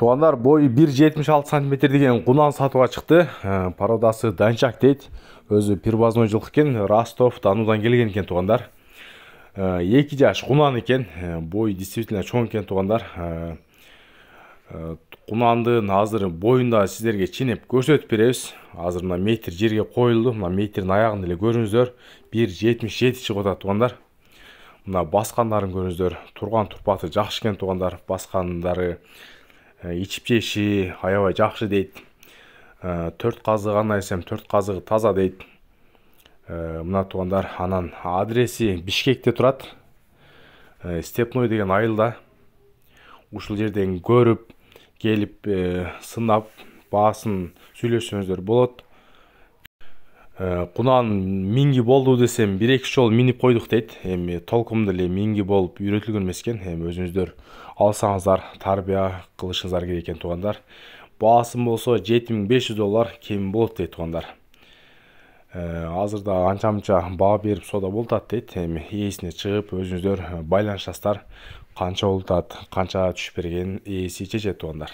Туғандар бойы 1,76 см деген құнан сатуға шықты. Пародасы Данчак дейді. Өзі первозной жылқы екен, Ростов, Данудан келген екен туғандар. 2 жаш құнан екен. Бойы действительно чоң екен туғандар. Құнанды азыр бойында сіздерге ченеп көрсетіп береміз. Азыр мына метр жерге қойылды. Мына метрдің аяғын деле көріңіздер. 1,77 шығып жатады туғандар. Мына басқандарын көріңіздер. Тұрған тұрпаты жақсы екен туғандар. Басқандары içip жеші аябай жақсы дейді. 4 қазығы ғана десем 4 қазығы таза дейді. Мына туғандар анан адреси Бишкекте тұрады. Степной деген айылда. Ушул жерден көріп, келіп, сынап, басын сүйлөшсөңүздөр болот. Кунан минги болду десем 1-2 жол минип койдук дейт. Эми толкумду эле минги болуп үйрөтүлгөн эмес экен. Эми өзүңүздөр алсаңыздар, тарбия кылышыңыздар керек экен туғандар. Баасым болсо $7500 кем болот дейт туғандар. Азырда анча-мынча баа берип сода болтат дейт. Эми ээсине чыгып өзүңүздөр байланышасыздар. Канча болтат, канча түшүп берген ээси чечет туғандар.